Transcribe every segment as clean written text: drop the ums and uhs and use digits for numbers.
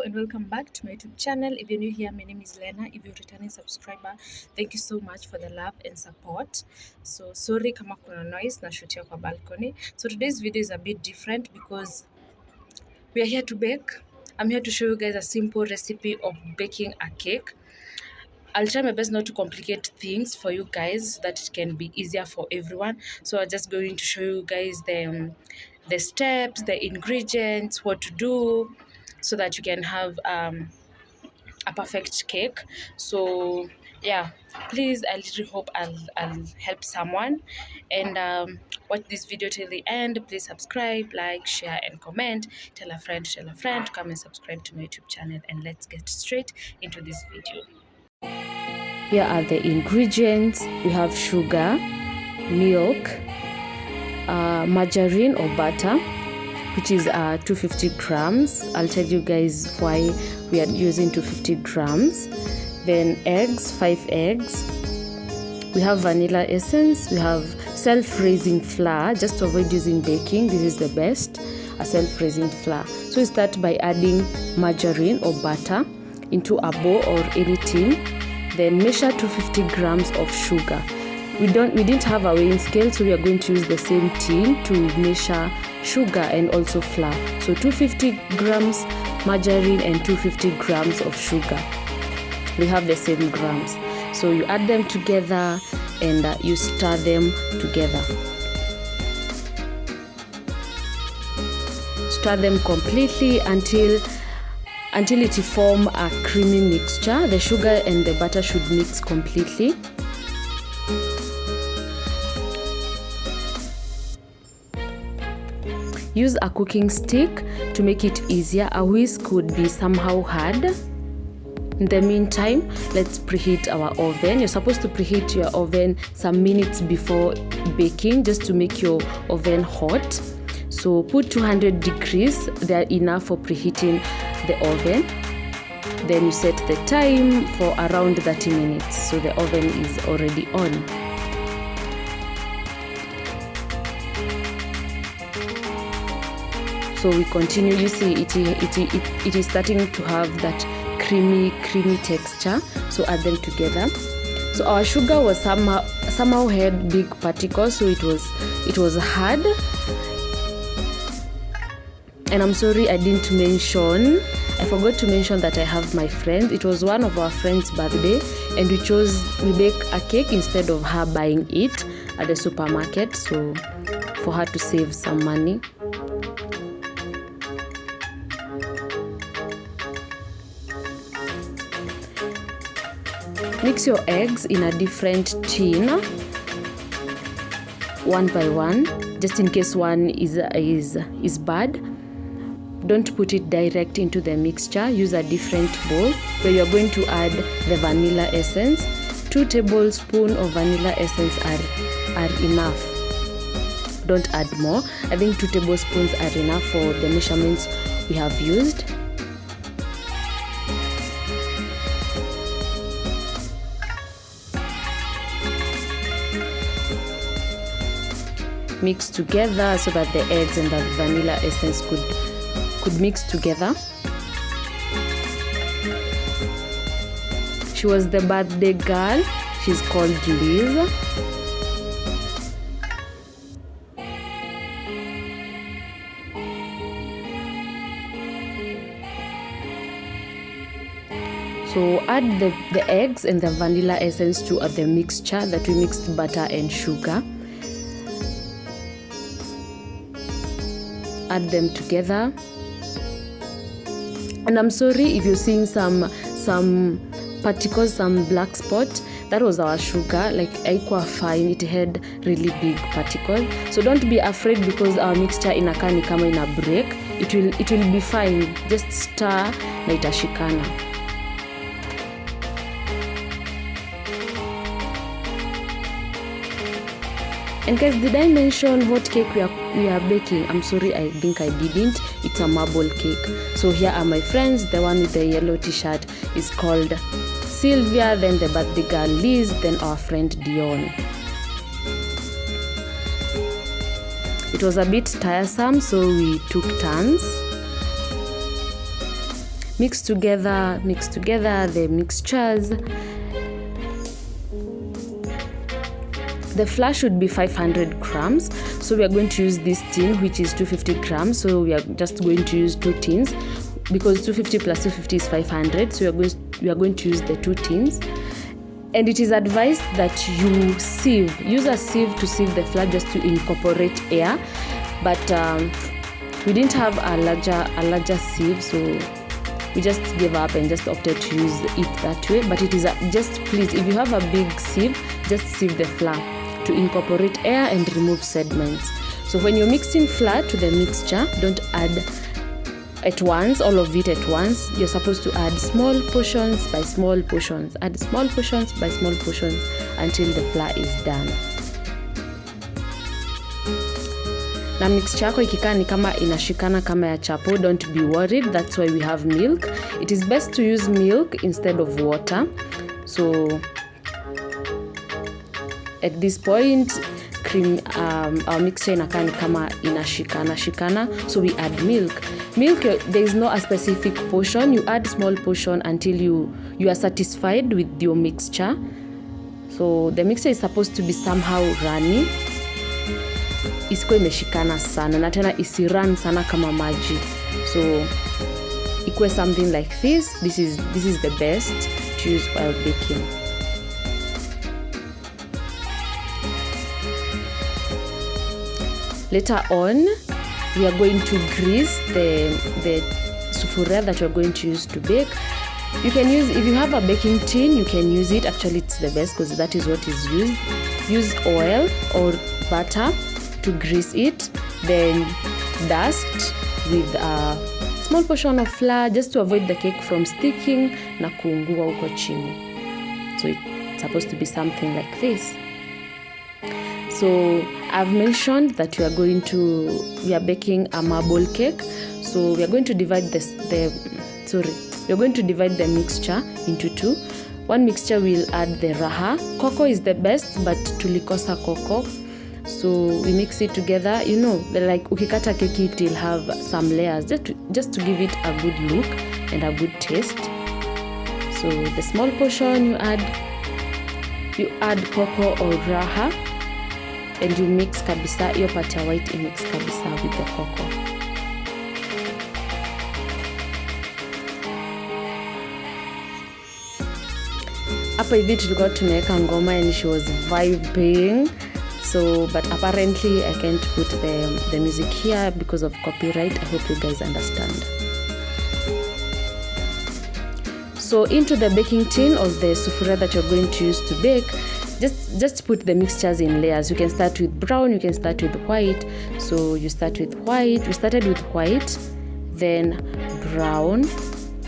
and welcome back to my YouTube channel. If you're new here, my name is Lena. If you're a returning subscriber, thank you so much for the love and support. So sorry kama kuna noise na shoot kwa balcony. So today's video is a bit different because we are here to bake. I'm here to show you guys a simple recipe of baking a cake. I'll try my best not to complicate things for you guys so that it can be easier for everyone. So I'm just going to show you guys the steps, the ingredients, what to do, so that you can have a perfect cake. So yeah, please, I really hope I'll help someone, and watch this video till the end. Please subscribe, like, share and comment. Tell a friend to come and subscribe to my YouTube channel, and let's get straight into this video. Here are the ingredients. We have sugar, milk, margarine or butter, which is 250 grams. I'll tell you guys why we are using 250 grams. Then eggs, 5 eggs. We have vanilla essence. We have self-raising flour. Just to avoid using baking, this is the best, a self-raising flour. So we start by adding margarine or butter into a bowl or anything. Then measure 250 grams of sugar. We didn't have a weighing scale, so we are going to use the same tin to measure sugar and also flour. So 250 grams margarine and 250 grams of sugar. We have the same grams. So you add them together and you stir them together. Stir them completely until it form a creamy mixture. The sugar and the butter should mix completely. Use a cooking stick to make it easier. A whisk would be somehow hard. In the meantime, let's preheat our oven. You're supposed to preheat your oven some minutes before baking, just to make your oven hot. So put 200 degrees, they're enough for preheating the oven. Then you set the time for around 30 minutes. So the oven is already on. So we continue. You see it is starting to have that creamy texture. So add them together. So our sugar was somehow had big particles, so it was hard. And I'm sorry I forgot to mention that I have my friend. It was one of our friends' birthday, and we bake a cake instead of her buying it at the supermarket, so for her to save some money. Mix your eggs in a different tin, one by one, just in case one is bad. Don't put it direct into the mixture. Use a different bowl where you're going to add the vanilla essence. 2 tablespoons of vanilla essence are enough. Don't add more. I think 2 tablespoons are enough for the measurements we have used. Mix together so that the eggs and the vanilla essence could mix together. She was the birthday girl. She's called Liz. So add the eggs and the vanilla essence to the mixture that we mixed butter and sugar. Add them together. And I'm sorry if you're seeing some particles, some black spot. That was our sugar. Like haikuwa fine, it had really big particles. So don't be afraid because our mixture inakaa ni kama ina break. It will be fine. Just stir na itashikana. And guys, did I mention what cake we are baking? I'm sorry, I think I didn't. It's a marble cake. So here are my friends. The one with the yellow t-shirt is called Sylvia, then the birthday girl Liz, then our friend Dion. It was a bit tiresome, so we took turns. mix together the mixtures. The flour should be 500 grams. So we are going to use this tin, which is 250 grams. So we are just going to use 2 tins because 250 plus 250 is 500. So we are going to use the 2 tins. And it is advised that you use a sieve to sieve the flour just to incorporate air. But we didn't have a larger sieve, so we just gave up and just opted to use it that way. But it is just please, if you have a big sieve, just sieve the flour to incorporate air and remove sediments. So when you're mixing flour to the mixture, don't add at once, all of it at once. You're supposed to add small portions by small portions. Add small portions by small portions until the flour is done. Na mixture yako ikikaa ni kama inashikana kama ya chapo, don't be worried. That's why we have milk. It is best to use milk instead of water. So at this point, our mixture inakaa ni kama inashikana, so we add milk. There is no a specific portion. You add small portion until you are satisfied with your mixture. So the mixture is supposed to be somehow runny, isikuwe imeshikana sana na tena isirun sana kama maji. So ikuwe something like this. This is the best to use while baking. Later on, we are going to grease the sufuria that we are going to use to bake. You can use, if you have a baking tin, you can use it. Actually, it's the best because that is what is used. Use oil or butter to grease it, then dust with a small portion of flour just to avoid the cake from sticking na kuungua huko chini. So it's supposed to be something like this. So I've mentioned that we are baking a marble cake. So we are going to divide the mixture into 2. One mixture will add the raha. Cocoa is the best, but tulikosa cocoa. So we mix it together. You know, like ukikata keki, it will have some layers just to give it a good look and a good taste. So the small portion you add cocoa or raha, and you mix kabisa. Hiyo part ya white mix kabisa with the cocoa. Hapa hivi tulikuwa tunaweka ngoma and she was vibing. So, but apparently I can't put the music here because of copyright. I hope you guys understand. So into the baking tin or the sufuria that you're going to use to bake, just put the mixtures in layers. You can start with brown, you can start with white. So you start with white. We started with white, then brown.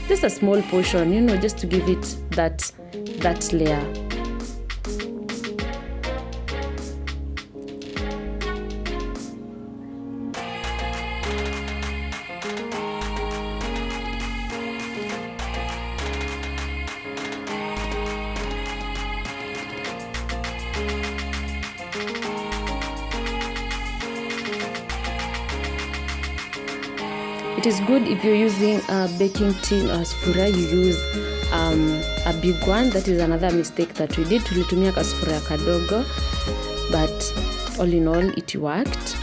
Just a small portion, you know, just to give it that layer. It is good if you're using a baking tin or sufuria, you use a big one. That is another mistake that we did. Tulitumia kasufuria kadogo, but all in all it worked.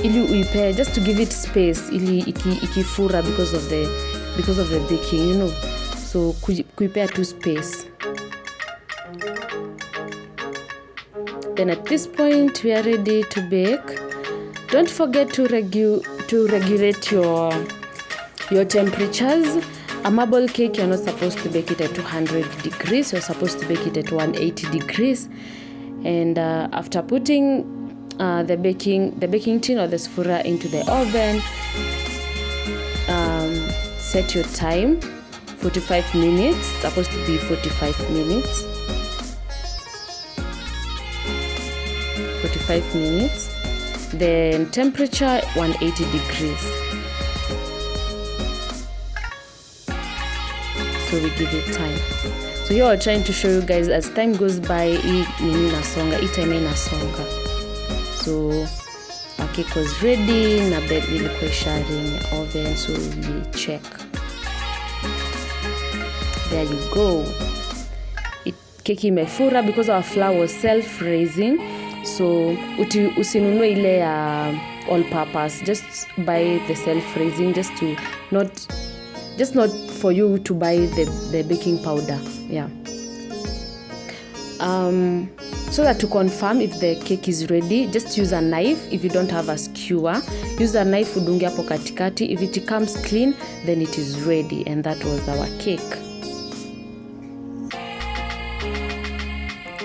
Ili uipe just to give it space, ili ikifura because of the baking, you know. So kuipea tu space. Then at this point we are ready to bake. Don't forget to regulate your temperatures. A marble cake, you're not supposed to bake it at 200 degrees. You're supposed to bake it at 180 degrees. And after putting the baking tin or the sufuria into the oven, set your time. 45 minutes. It's supposed to be 45 minutes. 45 minutes. Then temperature 180 degrees. So we give it time. So here I'm trying to show you guys as time goes by, hii time inasonga. So cake was ready na bed ilikuwa sharing oven, so we check. There you go. Keki imefura because our flour was self-raising, so usinunue ile ya all purpose, just buy the self-raising, just not for you to buy the baking powder. Yeah. So that to confirm if the cake is ready, just use a knife. If you don't have a skewer, use a knife udunge hapo katikati. If it comes clean, then it is ready, and that was our cake.